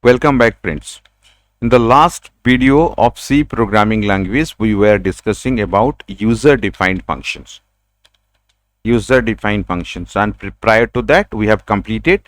Welcome back, friends. In the last video of C programming language, we were discussing about user-defined functions. User-defined functions, and prior to that, we have completed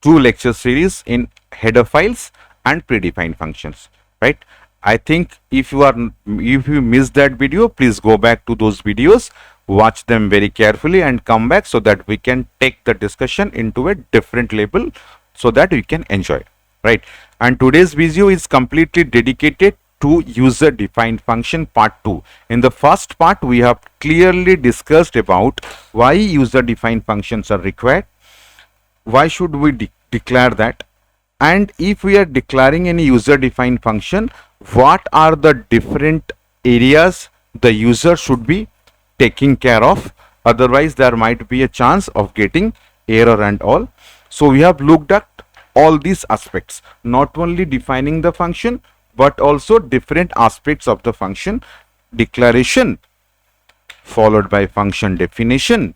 two lecture series in header files and predefined functions. Right? I think if you missed that video, please go back to those videos, watch them very carefully, and come back so that we can take the discussion into a different level, so that we can enjoy. Right? And today's video is completely dedicated to user defined function part 2. In the first part, we have clearly discussed about why user defined functions are required, why should we declare that, and if we are declaring any user defined function, what are the different areas the user should be taking care of, otherwise there might be a chance of getting error and all. So we have looked at all these aspects, not only defining the function but also different aspects of the function: declaration followed by function definition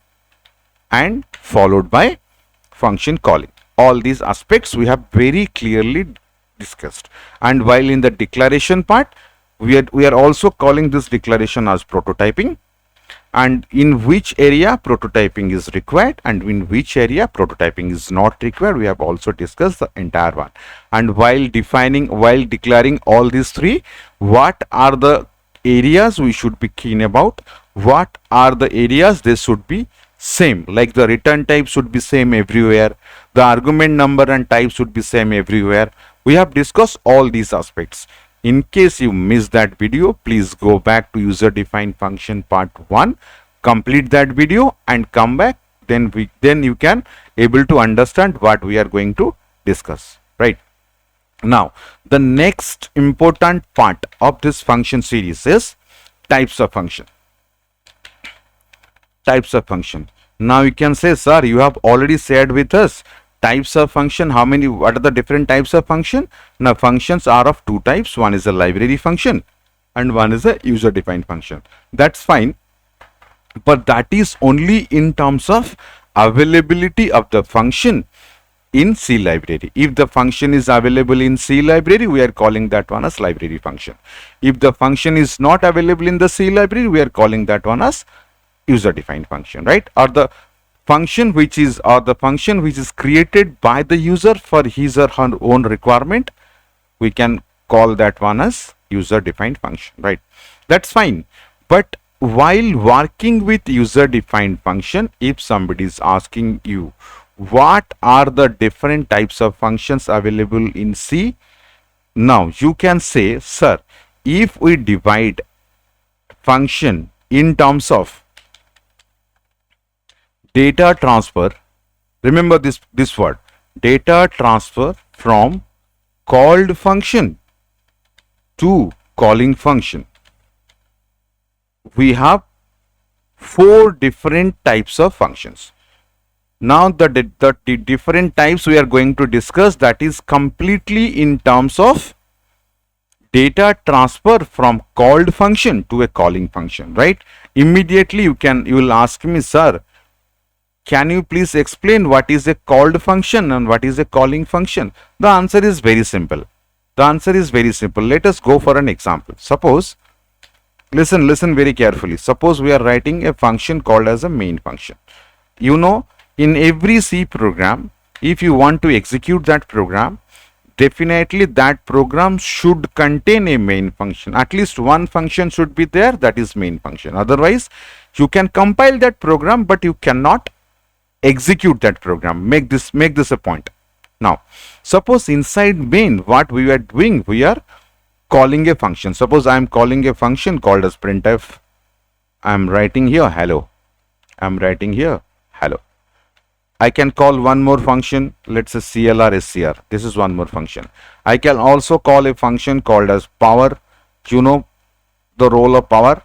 and followed by function calling. All these aspects we have very clearly discussed. And while in the declaration part, we are also calling this declaration as prototyping, and in which area prototyping is required and in which area prototyping is not required, we have also discussed the entire one. And while declaring all these three, what are the areas we should be keen about, what are the areas they should be same, like the return type should be same everywhere, the argument number and type should be same everywhere. We have discussed all these aspects. In case you missed that video, please go back to user defined function part 1, complete that video and come back, then you can able to understand what we are going to discuss. Right? Now the next important part of this function series is types of function. Types of function. Now you can say, sir, you have already shared with us types of function. What are the different types of function? Now functions are of two types. One is a library function and one is a user defined function. That's fine, but that is only in terms of availability of the function in C library. If the function is available in C library, we are calling that one as library function. If the function is not available in the C library, we are calling that one as user defined function, right? Or the function which is created by the user for his or her own requirement, we can call that one as user defined function, right? That's fine. But while working with user defined function, if somebody is asking you what are the different types of functions available in C, now you can say, sir, if we divide function in terms of data transfer, remember this word, data transfer from called function to calling function, we have 4 different types of functions. Now the different types we are going to discuss, that is completely in terms of data transfer from called function to a calling function, right? Immediately you will ask me, sir, can you please explain what is a called function and what is a calling function? The answer is very simple. Let us go for an example. Suppose, listen very carefully. Suppose we are writing a function called as a main function. You know, in every C program, if you want to execute that program, definitely that program should contain a main function. At least one function should be there, that is main function. Otherwise, you can compile that program, but you cannot execute that program. Make this a point. Now suppose inside main, what we are doing, we are calling a function. Suppose I am calling a function called as printf. I am writing here hello. I can call one more function, let's say clr_scr. This is one more function. I can also call a function called as power. You know the role of power.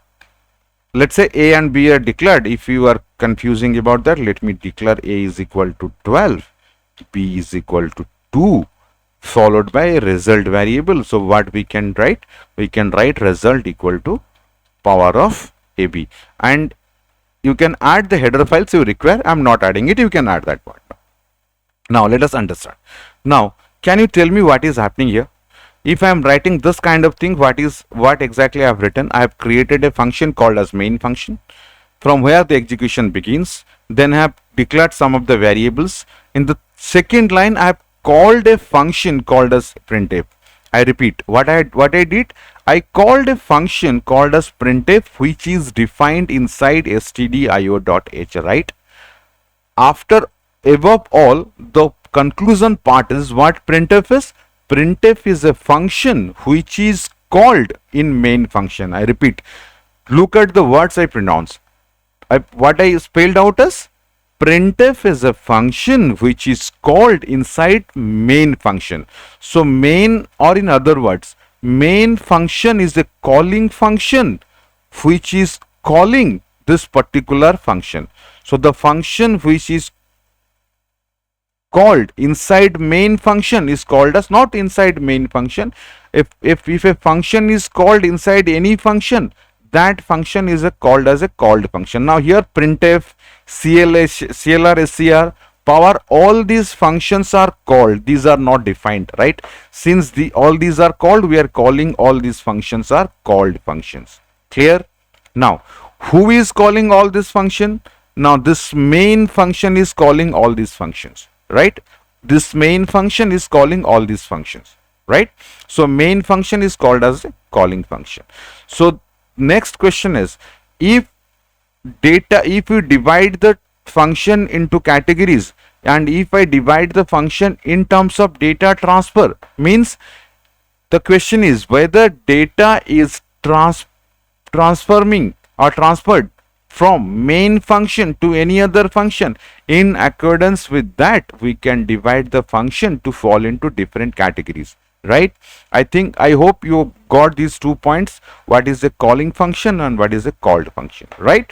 Let's say a and b are declared. If you are confusing about that, let me declare a is equal to 12, b is equal to 2, followed by a result variable. So what we can write? We can write result equal to power of ab. And you can add the header files you require. I'm not adding it. You can add that part. Now let us understand. Now Can you tell me what is happening here? If I am writing this kind of thing, what exactly I have written? I have created a function called as main function, from where the execution begins. Then I have declared some of the variables. In the second line, I have called a function called as printf. I repeat, what I did, I called a function called as printf, which is defined inside stdio.h, right? After above all, the conclusion part is what printf is. Printf is a function which is called in main function. I repeat, look at the words I pronounce. What I spelled out as printf is a function which is called inside main function. So main, or in other words, main function is a calling function which is calling this particular function. So the function which is called inside main function is called as, not inside main function. If a function is called inside any function, that function is called as a called function. Now here printf, CLR, SCR, power, all these functions are called. These are not defined, right? Since all these are called, we are calling all these functions are called functions. Clear? Now, who is calling all this function? Now this main function is calling all these functions, right? This main function is calling all these functions, right? So main function is called as a calling function. So next question is, if you divide the function into categories, and if I divide the function in terms of data transfer, means the question is whether data is transforming or transferred from main function to any other function. In accordance with that, we can divide the function to fall into different categories, right? I hope you got these 2 points, what is a calling function and what is a called function, right?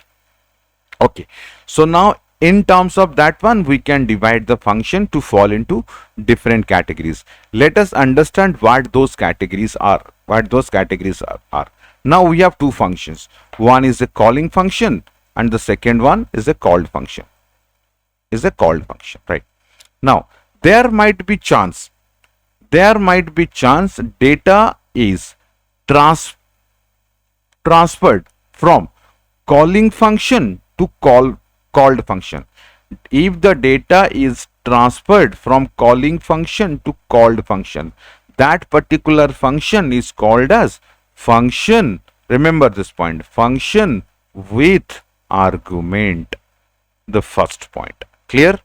Okay, so now in terms of that one, we can divide the function to fall into different categories. Let us understand what those categories are. Now we have two functions. One is a calling function and the second one is a called function. Right? Now there might be chance data is transferred from calling function to called function. If the data is transferred from calling function to called function, that particular function is called as function. Remember this point, function with argument, the first point. Clear?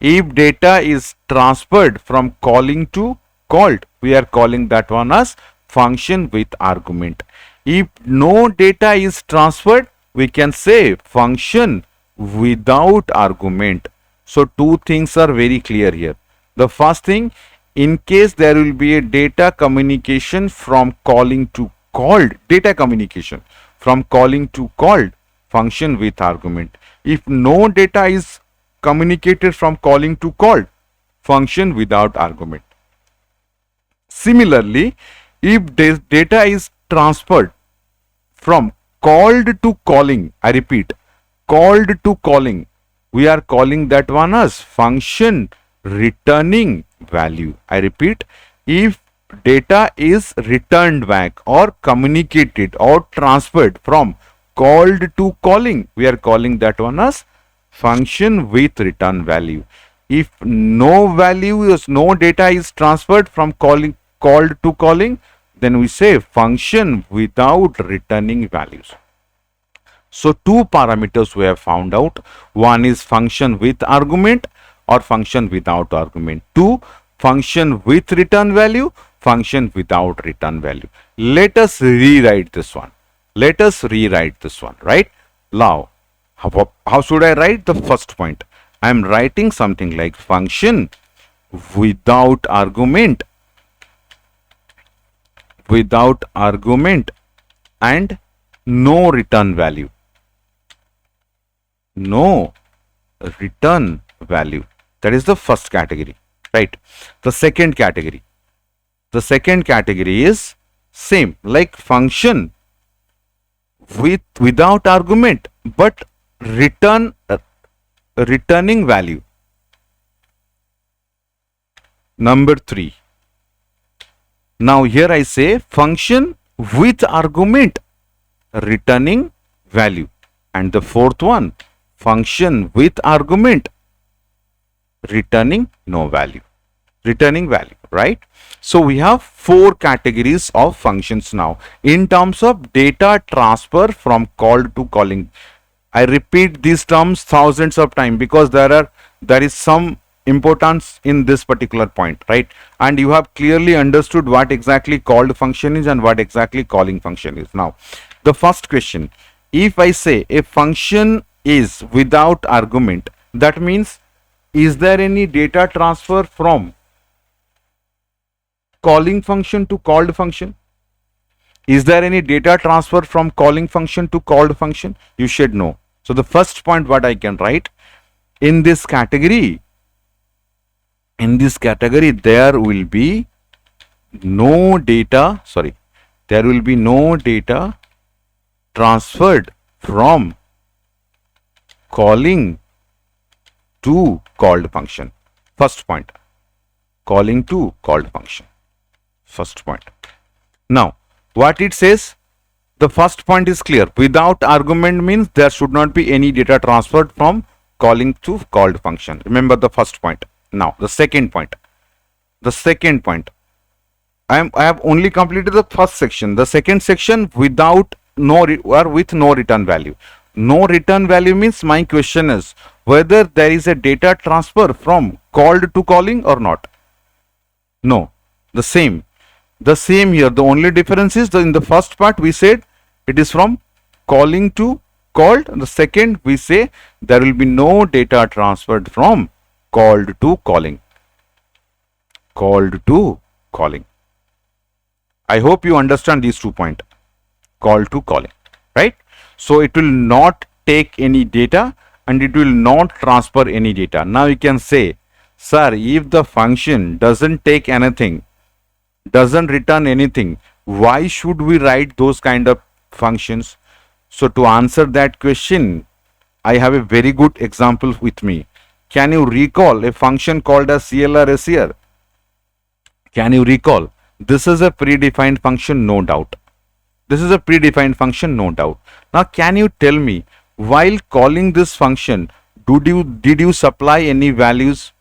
If data is transferred from calling to called, we are calling that one as function with argument. If no data is transferred, we can say function without argument. So two things are very clear here. The first thing, in case there will be a data communication from calling to called, function with argument. If no data is communicated from calling to called, function without argument. Similarly, if data is transferred from called to calling, I repeat, called to calling, we are calling that one as function returning value. I repeat, if data is returned back or communicated or transferred from called to calling, we are calling that one as function with return value. If no data is transferred from called to calling, then we say function without returning values. So two parameters we have found out. One is function with argument or function without argument. Two, function with return value, function without return value. Let us rewrite this one. Right? Now, how should I write the first point? I am writing something like function without argument and no return value. That is the first category, right? The second category is same, like function without argument but returning value. Number 3. Now here I say function with argument returning value. And the fourth one, function with argument returning no value. Returning value, right? So we have 4 categories of functions now in terms of data transfer from called to calling. I repeat these terms thousands of times because there is some importance in this particular point, right? And you have clearly understood what exactly called function is and what exactly calling function is. Now, the first question, if I say a function is without argument, that means is there any data transfer from calling function to called function? Is there any data transfer from calling function to called function? You should know. So the first point what I can write, in this category there will be no data, there will be no data transferred from calling to called function. First point, calling to called function. First point. Now, what it says, the first point is clear. Without argument means there should not be any data transferred from calling to called function. Remember the first point. Now, the second point. I have only completed the first section. The second section, without with no return value. No return value means my question is whether there is a data transfer from called to calling or not. No, the same here. The only difference is that in the first part we said it is from calling to called. The second we say there will be no data transferred from called to calling. I hope you understand these 2 points. Call to calling, right? So it will not take any data and it will not transfer any data. Now you can say, sir, if the function doesn't take anything, doesn't return anything, why should we write those kind of functions? So to answer that question, I have a very good example with me. Can you recall a function called as CLRS here? Can you recall? This is a predefined function, no doubt. Now can you tell me, while calling this function, did you supply any values?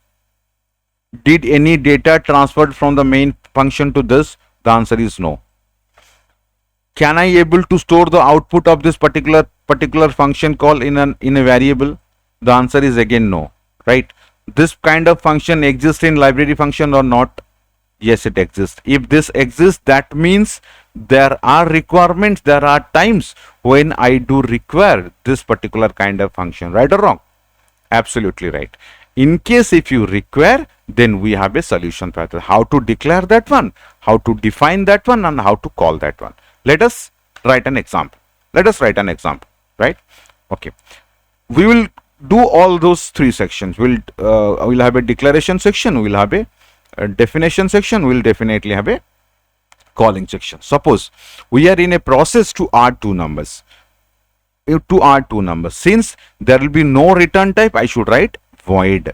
Did any data transferred from the main function to this? The answer is no. Can I able to store the output of this particular function call in a variable? The answer is again no, right? This kind of function exists in library function or not? Yes, it exists. If this exists, that means there are requirements, there are times when I do require this particular kind of function, right or wrong? Absolutely right. In case if you require, then we have a solution pattern. How to declare that one, how to define that one, and how to call that one. Let us write an example. Right? Okay. We will do all those 3 sections. We'll have a declaration section, we'll have a definition section, we'll definitely have a calling section. Suppose we are in a process to add 2 numbers. Since there will be no return type, I should write void.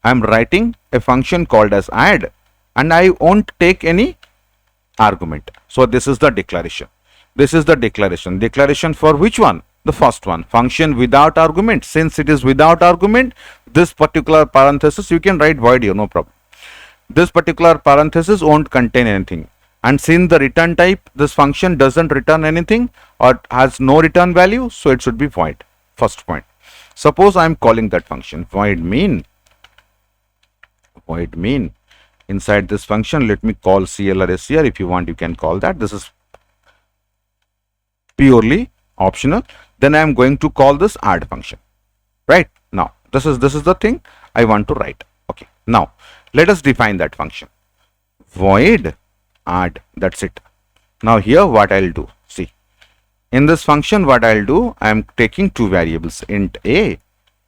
I am writing a function called as add and I won't take any argument. So this is the declaration. Declaration for which one? The first one, function without argument. Since it is without argument, this particular parenthesis you can write void here, no problem. This particular parenthesis won't contain anything. And since the return type, this function doesn't return anything or has no return value, so it should be void. First point. Suppose I am calling that function void mean. Inside this function, let me call CLRS here. If you want, you can call that. This is purely optional. Then I am going to call this add function. Right? Now, this is the thing I want to write. Okay. Now, let us define that function. Void add. That's it. Now here what I'll do. See, in this function what I'll do, I am taking 2 variables, int a,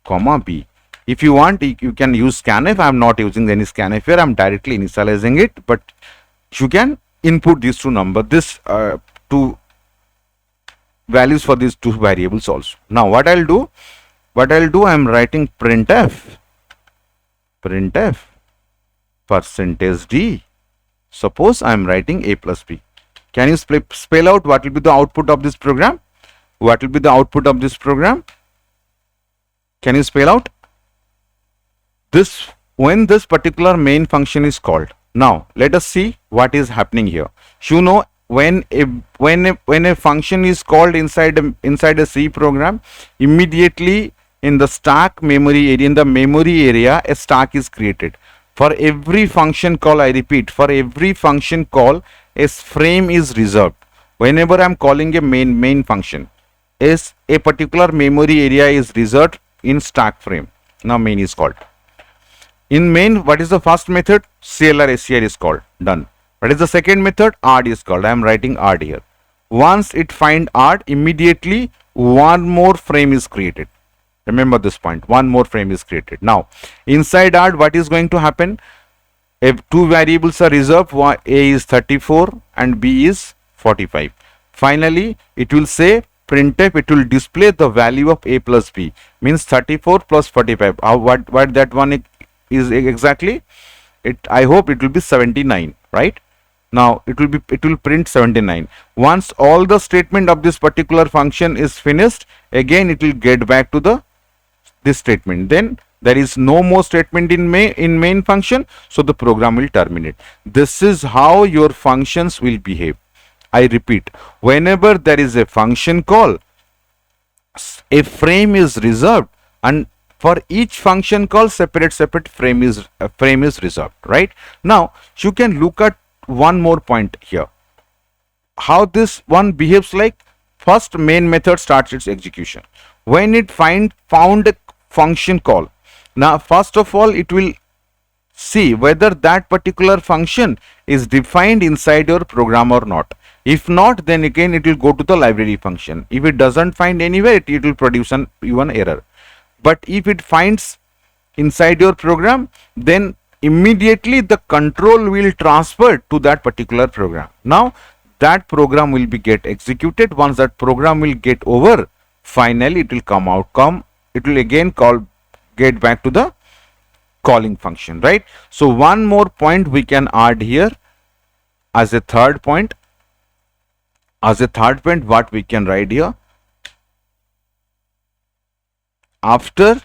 comma b. If you want, you can use scanf. I am not using any scanf here. I am directly initializing it, but you can input these 2 numbers, this 2 values for these 2 variables also. Now what I'll do, I am writing printf percentage D. Suppose I am writing A plus B. Can you spell out what will be the output of this program? What will be the output of this program? Can you spell out? This, when this particular main function is called. Now let us see what is happening here. You know, when a function is called inside a C program, immediately in the stack memory area, in the memory area, a stack is created. For every function call, I repeat, for every function call, a frame is reserved. Whenever I am calling a main function, is a particular memory area is reserved in stack frame. Now main is called. In main, what is the first method? CLR SCR is called. Done. What is the second method? ARD is called. I am writing ARD here. Once it find ARD, immediately one more frame is created. Remember this point. One more frame is created. Now, inside ARD, what is going to happen? If two variables are reserved, A is 34 and B is 45. Finally, it will say printf, it will display the value of A plus B. Means 34 plus 45. What that one is exactly? I hope it will be 79, right? Now it will print 79. Once all the statement of this particular function is finished, again it will get back to this statement. Then there is no more statement in main function, so the program will terminate. This is how your functions will behave. I repeat, whenever there is a function call, a frame is reserved, and for each function call, separate frame is reserved, right? Now you can look at one more point here. How this one behaves like? First, main method starts its execution. When it found a function call, now first of all it will see whether that particular function is defined inside your program or not. If not, then again it will go to the library function. If it doesn't find anywhere, it will produce even error. But if it finds inside your program, then immediately the control will transfer to that particular program. Now that program will get executed. Once that program will get over, finally it will it will again get back to the calling function, right? So one more point we can add here as a third point. What we can write here? After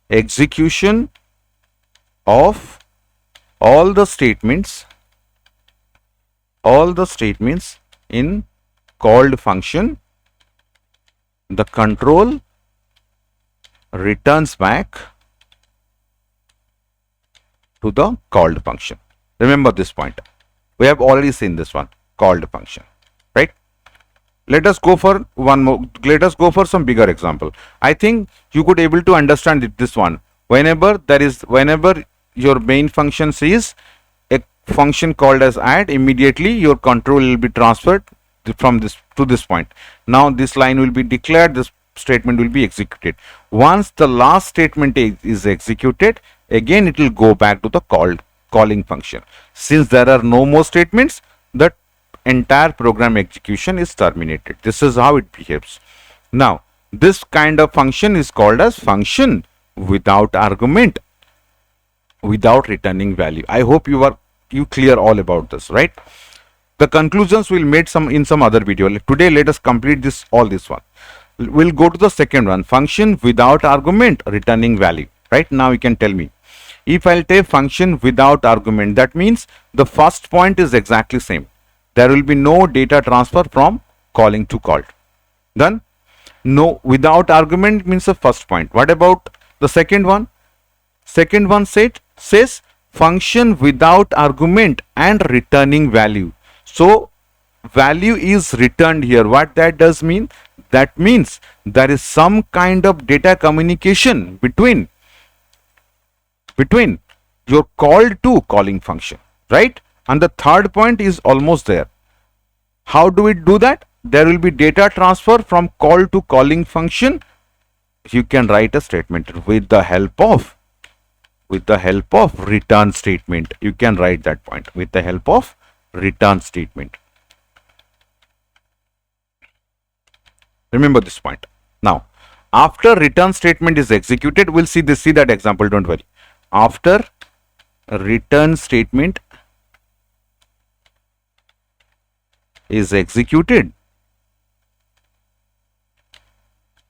execution of all the statements in called function, the control returns back to the called function. Remember this point. We have already seen this one, called function, right? Let us go for one more. Let us go for some bigger example. I think you could able to understand this one. Whenever your main function sees a function called as add, immediately your control will be transferred from this to this point. Now this line will be declared, this statement will be executed. Once the last statement is executed, again it will go back to the calling function. Since there are no more statements, the entire program execution is terminated. This is how it behaves. Now this kind of function is called as function without argument, without returning value. I hope you clear all about this, right? The conclusions we'll make in some other video. Today let us complete this one. We'll go to the second one, function without argument returning value. Right now you can tell me, if I'll take function without argument, that means the first point is exactly same. There will be no data transfer from calling to called. Then no, without argument means the first point. What about the second one? Second one says function without argument and returning value. So value is returned here. What that does mean? That means there is some kind of data communication between your called to calling function, right? And the third point is almost there. How do we do that? There will be data transfer from call to calling function. You can write a statement with the help of return statement. You can write that point with the help of return statement. Remember this point. Now after return statement is executed, we'll see that example, don't worry. After return statement is executed,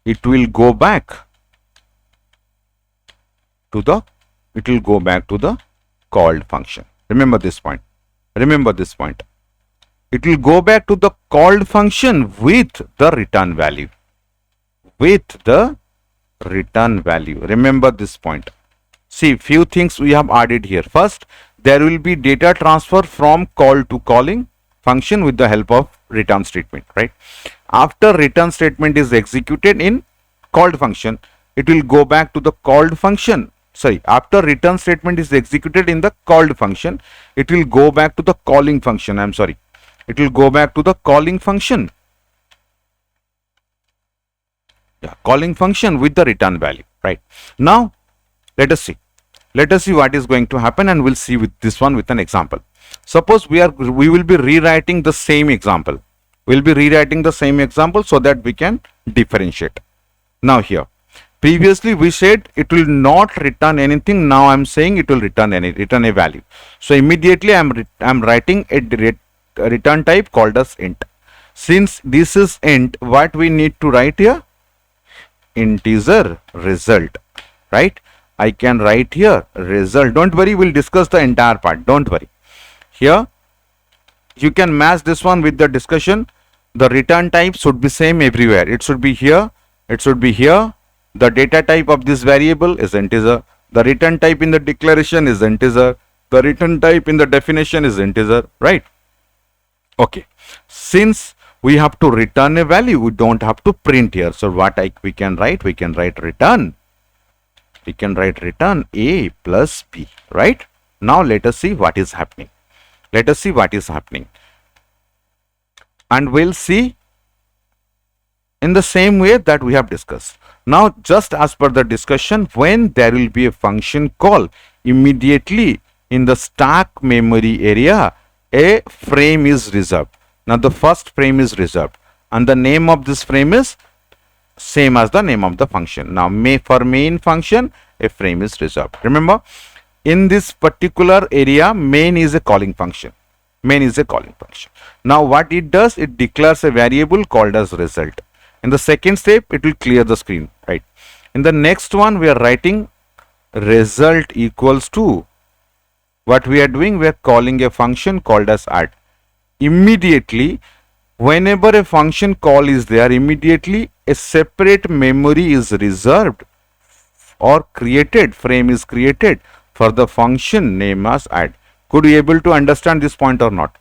it will go back to the called function. Remember this point. Remember this point. It will go back to the called function with the return value. With the return value. Remember this point. See, few things we have added here. First, there will be data transfer from call to calling function with the help of return statement, right? After return statement is executed in called function, it will go back to the called function. Sorry, after return statement is executed in the called function, it will go back to the calling function. I'm sorry. It will go back to the calling function. Yeah, calling function with the return value, right? Now, let us see. Let us see what is going to happen, and we'll see with this one with an example. Suppose we will be rewriting the same example. We'll be rewriting the same example so that we can differentiate. Now here, previously we said it will not return anything. Now I'm saying it will return a value. So immediately I'm writing a return type called as int. Since this is int, what we need to write here? Integer result, right? I can write here result. Don't worry, we'll discuss the entire part. Don't worry. Here, you can match this one with the discussion. The return type should be same everywhere. It should be here. It should be here. The data type of this variable is integer. The return type in the declaration is integer. The return type in the definition is integer, right? Okay. Since we have to return a value, we don't have to print here. So what we can write? We can write return. We can write return A plus B, right? Now let us see what is happening. Let us see what is happening. And we'll see in the same way that we have discussed. Now, just as per the discussion, when there will be a function call, immediately in the stack memory area, a frame is reserved. Now, the first frame is reserved, and the name of this frame is same as the name of the function. Now, for main function, a frame is reserved. Remember, in this particular area, main is a calling function. Main is a calling function. Now, what it does, it declares a variable called as result. In the second step, it will clear the screen, right? In the next one, we are writing result equals to, what we are doing, we are calling a function called as add. Immediately, whenever a function call is there, immediately a separate memory is reserved or created, frame is created for the function name as add. Could you able to understand this point or not?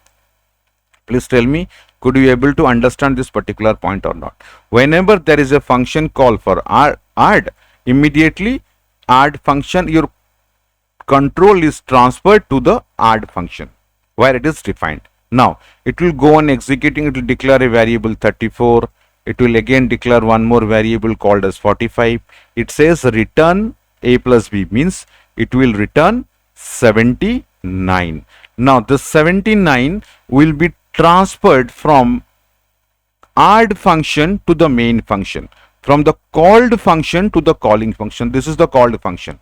Please tell me, could you able to understand this particular point or not? Whenever there is a function call for add, immediately add function, your control is transferred to the add function where it is defined. Now, it will go on executing, it will declare a variable 34. It will again declare one more variable called as 45. It says return A plus B, means it will return 79. Now, the 79 will be transferred from add function to the main function, from the called function to the calling function. This is the called function,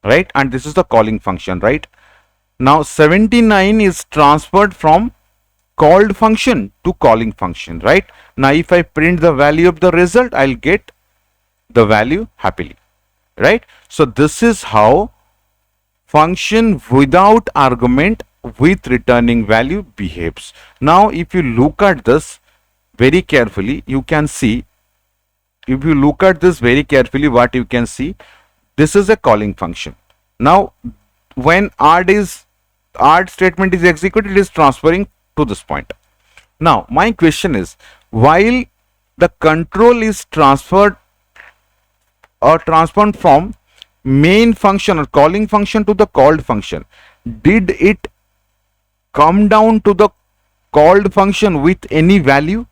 right? And this is the calling function, right? Now, 79 is transferred from called function to calling function, right? Now, if I print the value of the result, I'll get the value happily, right? So, this is how function without argument with returning value behaves. Now, if you look at this very carefully, you can see, if you look at this very carefully, what you can see, this is a calling function. Now, when add statement is executed, it is transferring to this point. Now, my question is, while the control is transferred or transformed from main function or calling function to the called function, did it come down to the called function with any value?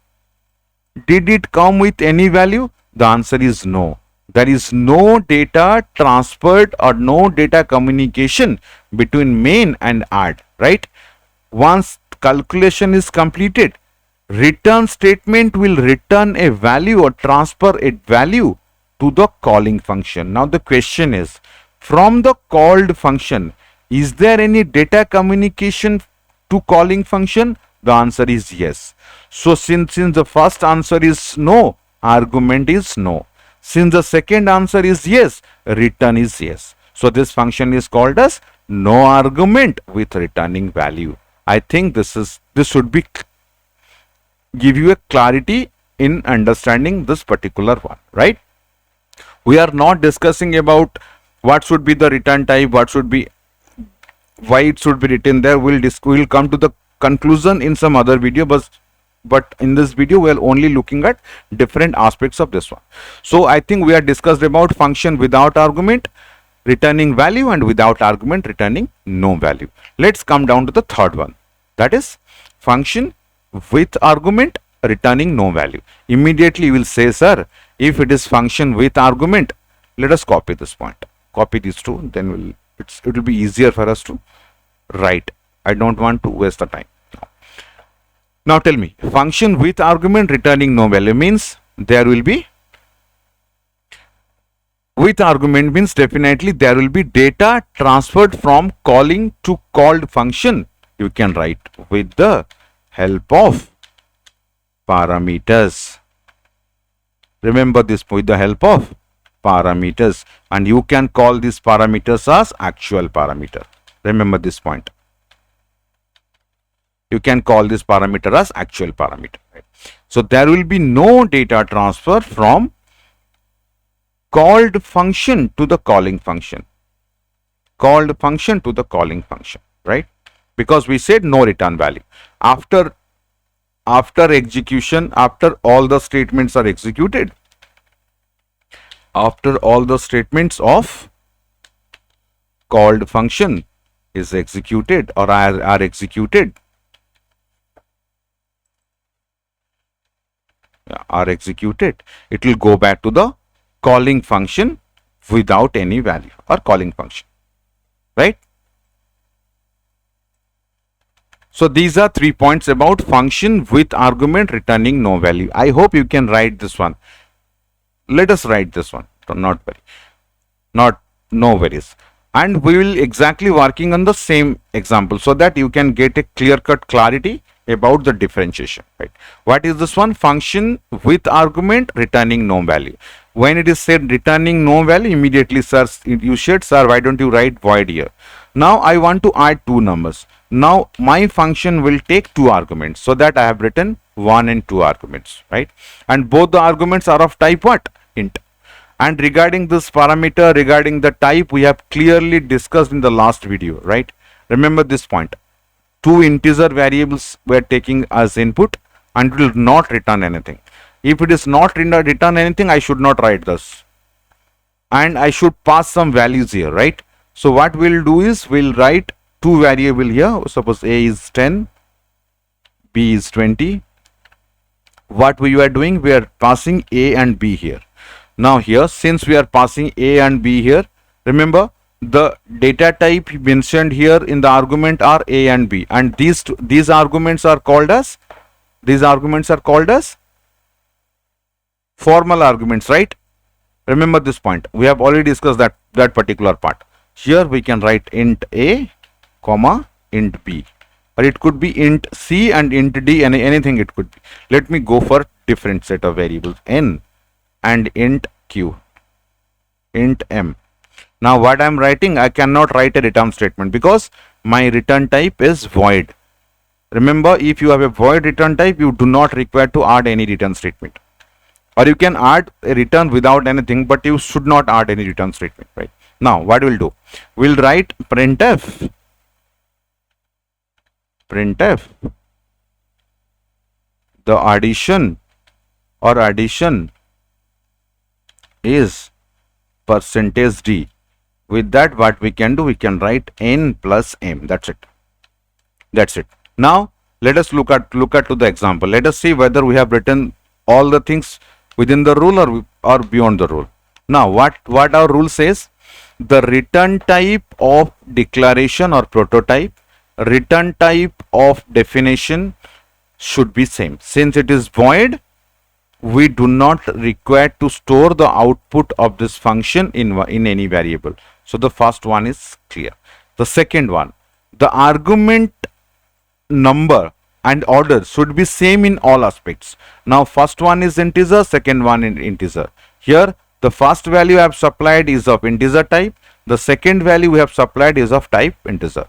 Did it come with any value? The answer is no. There is no data transferred or no data communication between main and add, right? Once calculation is completed, return statement will return a value or transfer a value to the calling function. Now the question is, from the called function, Is there any data communication to calling function? The answer is yes. So since the first answer is no, argument is no. Since the second answer is yes, return is yes. So this function is called as no argument with returning value. I think this should be give you a clarity in understanding this particular one, right? We are not discussing about what should be the return type, what should be, why it should be written there. We'll come to the conclusion in some other video, but in this video we are only looking at different aspects of this one. So I think we are discussed about function without argument returning value and without argument returning no value. Let's come down to the third one, that is function with argument returning no value. Immediately you will say, sir, if it is function with argument, let us copy this point, copy these two, then it will be easier for us to write. I don't want to waste the time. Now tell me, function with argument returning no value means there will be, with argument means definitely there will be data transferred from calling to called function. You can write with the help of parameters. Remember this, with the help of parameters, and you can call these parameters as actual parameter. Remember this point. You can call this parameter as actual parameter. Right? So there will be no data transfer from called function to the calling function. Called function to the calling function, right? Because we said no return value. After execution, after all the statements are executed, after all the statements of called function is executed or are executed, it will go back to the calling function without any value, or calling function, right? So these are 3 points about function with argument returning no value. I hope you can write this one. Let us write this one. No worries. And we will exactly working on the same example so that you can get a clear-cut clarity about the differentiation, right? What is this one? Function with argument returning no value. When it is said returning no value, immediately sir, you said, sir, why don't you write void here? Now I want to add two numbers. Now my function will take two arguments, so that I have written 1 and 2 arguments, right? And both the arguments are of type what? Int. And regarding this parameter, regarding the type, we have clearly discussed in the last video, right? Remember this point. Two integer variables were taking as input and will not return anything. If it is not return anything, I should not write this. And I should pass some values here, right? So what we'll do is we'll write two variable here. Suppose A is 10, B is 20. What we are doing, we are passing A and B here. Now here, since we are passing A and B here, remember the data type mentioned here in the argument are A and B, and these arguments are called as formal arguments, right? Remember this point. We have already discussed that particular part. Here we can write int A, comma int B, or it could be int C and int D, and anything it could be. Let me go for different set of variables, N and int Q, int M. Now what I am writing, I cannot write a return statement because my return type is void. Remember, if you have a void return type, you do not require to add any return statement. Or you can add a return without anything, but you should not add any return statement, right? Now what we'll do, we'll write printf the addition is percentage %d. With that, what we can do, we can write n plus m. That's it. Now let us look at to the example. Let us see whether we have written all the things within the rule or beyond the rule. Now what our rule says, the return type of declaration or prototype, return type of definition should be same. Since it is void, we do not require to store the output of this function in any variable. So the first one is clear. The second one, the argument number and order should be same in all aspects. Now first one is integer, second one is integer. Here the first value I have supplied is of integer type, the second value we have supplied is of type integer.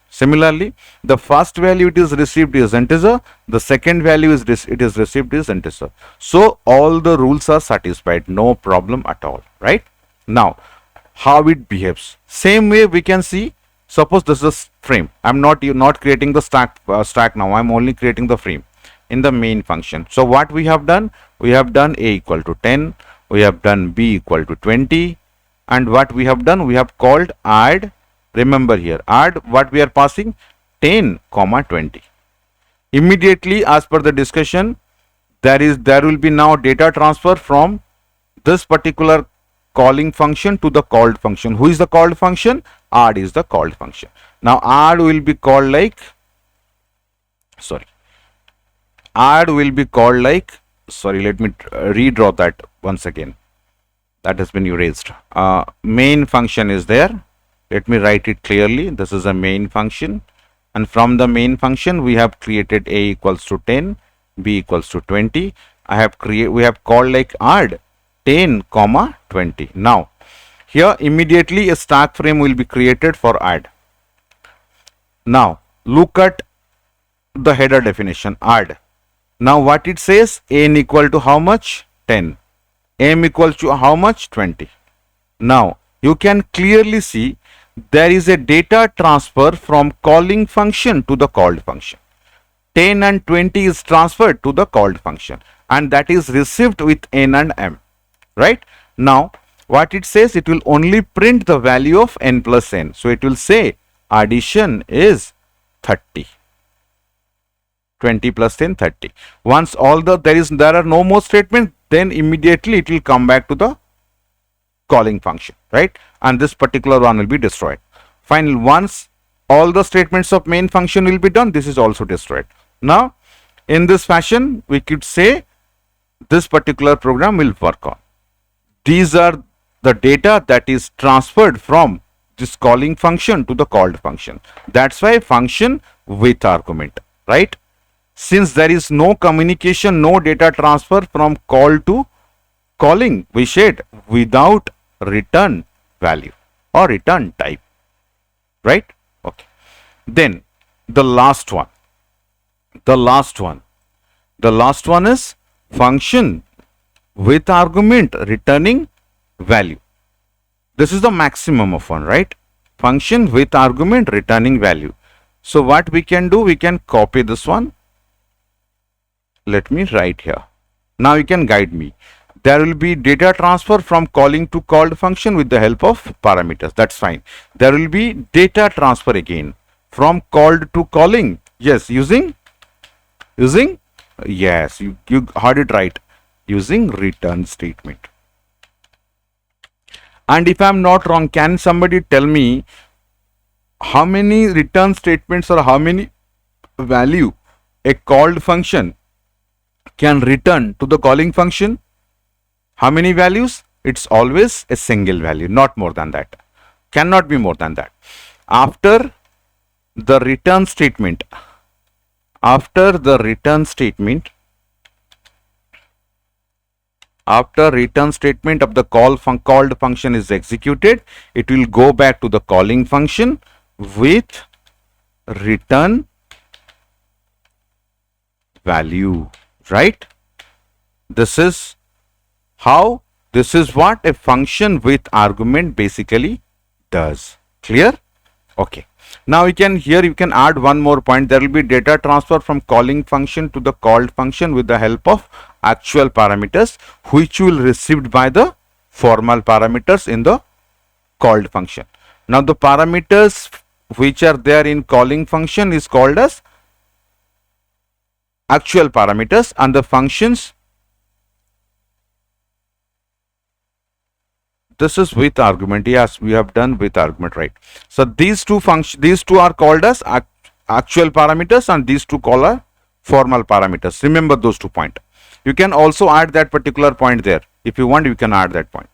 Similarly, the first value it is received is integer, the second value is it is received is integer. So all the rules are satisfied, no problem at all, right? Now how it behaves, same way we can see. Suppose this is frame. I'm not creating the stack now. I'm only creating the frame in the main function. So what we have done? We have done a equal to 10. We have done b equal to 20. And what we have done? We have called add. Remember here, add what we are passing? 10, 20. Immediately, as per the discussion, there will be now data transfer from this particular calling function to the called function. Who is the called function? Add is the called function. Now add will be called like, let me redraw that once again. That has been erased. Main function is there. Let me write it clearly. This is a main function, and from the main function we have created a equals to 10, b equals to 20. We have called like add 10, 20. Now here immediately a stack frame will be created for add. Now look at the header definition, add. Now what it says? n equal to how much? 10. m equals to how much? 20. Now you can clearly see there is a data transfer from calling function to the called function. 10 and 20 is transferred to the called function, and that is received with n and m, right? Now what it says, it will only print the value of n plus n. So it will say addition is 30. 20 plus 10, 30. Once all there are no more statements, then immediately it will come back to the calling function, right? And this particular one will be destroyed. Finally, once all the statements of main function will be done, this is also destroyed. Now in this fashion we could say this particular program will work on. These are the data that is transferred from this calling function to the called function. That's why function with argument, right? Since there is no communication, no data transfer from call to calling, we said without return value or return type, right? Okay. Then the last one is function with argument returning value. This is the maximum of one, right? Function with argument returning value. So what we can do, we can copy this one. Let me write here. Now you can guide me. There will be data transfer from calling to called function with the help of parameters. That's fine. There will be data transfer again from called to calling. Yes, using yes, you heard it right, using return statement. And if I am not wrong, can somebody tell me how many return statements or how many value a called function can return to the calling function? How many values? It's always a single value, not more than that. Cannot be more than that. After the return statement of the called function is executed, it will go back to the calling function with return value, right? This is what a function with argument basically does. Clear? Okay. Now you can add one more point. There will be data transfer from calling function to the called function with the help of actual parameters, which will received by the formal parameters in the called function. Now the parameters which are there in calling function is called as actual parameters, and the functions, this is with argument. Yes, we have done with argument, right? So these two are called as actual parameters, and these two called are formal parameters. Remember those 2 points. You can also add that particular point there. If you want, you can add that point.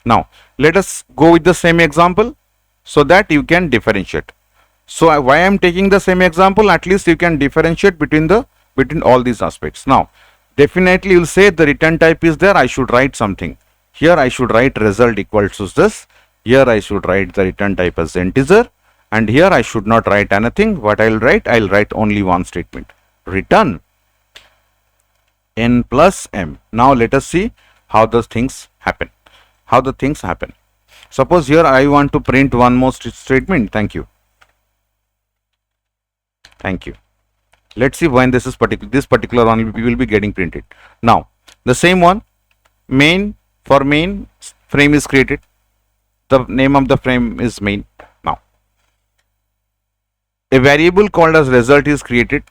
Now let us go with the same example so that you can differentiate. So why I'm taking the same example, at least you can differentiate between all these aspects. Now definitely you'll say the return type is there, I should write something. Here I should write result equals to this. Here I should write the return type as integer, and here I should not write anything. What I'll write only one statement, return n plus m. Now let us see how the things happen. Suppose here I want to print one more statement. Thank you. Let's see when this particular one will be getting printed. Now the same one, main, for main frame is created. The name of the frame is main. Now a variable called as result is created.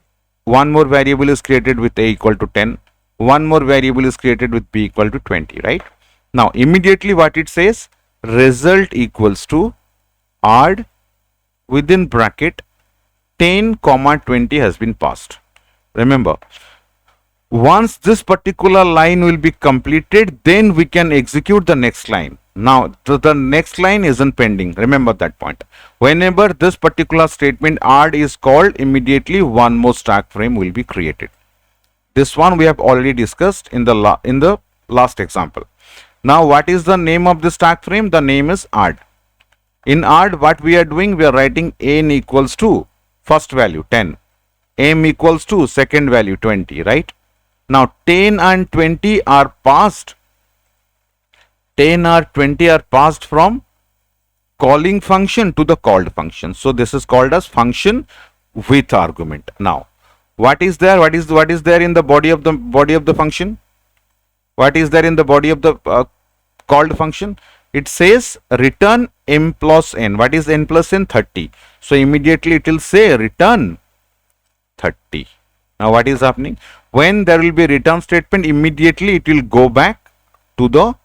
One more variable is created with a equal to 10. One more variable is created with b equal to 20, right? Now immediately what it says, result equals to add within bracket 10 comma 20 has been passed. Remember, once this particular line will be completed, then we can execute the next line. Now the next line isn't pending. Remember that point. Whenever this particular statement add is called, immediately one more stack frame will be created. This one we have already discussed in the last example. Now what is the name of the stack frame? The name is add. In add, what we are doing, we are writing n equals to first value 10, m equals to second value 20, right? Now 10 and 20 are passed. 10 or 20 are passed from calling function to the called function. So this is called as function with argument. Now what is there? What is there in the body of the function? What is there in the body of the called function? It says return m plus n. What is n plus n? 30. So immediately it will say return 30. Now what is happening? When there will be return statement, immediately it will go back to the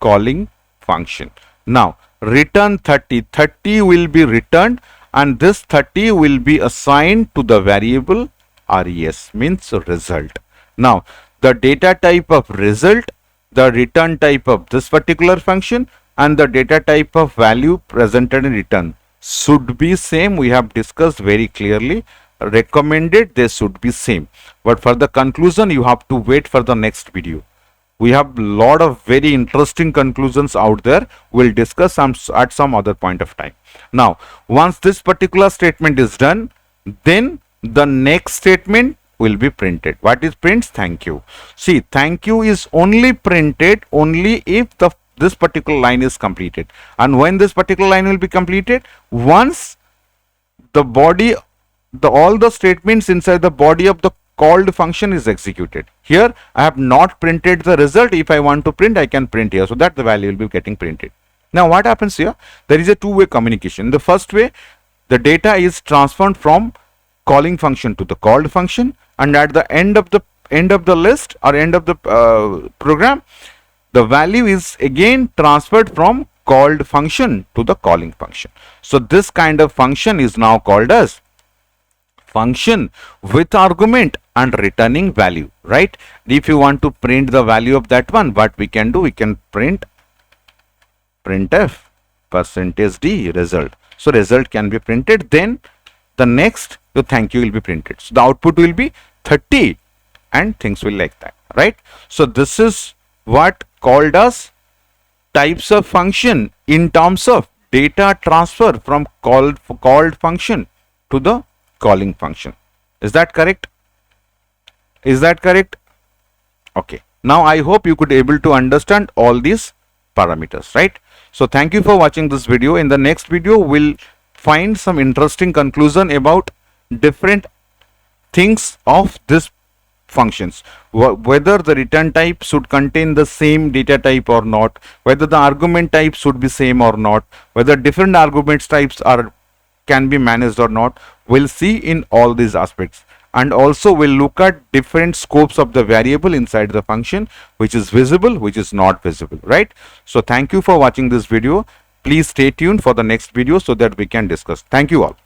calling function. Now return 30. 30 will be returned, and this 30 will be assigned to the variable res, means result. Now the data type of result, the return type of this particular function, and the data type of value presented in return should be same. We have discussed very clearly. Recommended they should be same, but for the conclusion you have to wait for the next video. We have a lot of very interesting conclusions out there. We'll discuss at some other point of time. Now once this particular statement is done, then the next statement will be printed. What is prints? Thank you. See, thank you is only printed only if this particular line is completed. And when this particular line will be completed, once the body, all the statements inside the body of the called function is executed. Here I have not printed the result. If I want to print, I can print here, so that the value will be getting printed. Now what happens here? There is a two-way communication. The first way, the data is transferred from calling function to the called function, and at the end of the list or end of the program, the value is again transferred from called function to the calling function. So this kind of function is now called as function with argument and returning value, right? If you want to print the value of that one, what we can do, we can printf %d result. So result can be printed, then the next the thank you will be printed. So the output will be 30 and things will like that, right? So this is what called as types of function in terms of data transfer from called function to the calling function. Is that correct? Is that correct? Okay. Now I hope you could able to understand all these parameters, right? So thank you for watching this video. In the next video, we'll find some interesting conclusion about different things of this functions, whether the return type should contain the same data type or not, whether the argument type should be same or not, whether different arguments types can be managed or not. We'll see in all these aspects, and also we'll look at different scopes of the variable inside the function, which is visible, which is not visible, right? So thank you for watching this video. Please stay tuned for the next video so that we can discuss. Thank you all.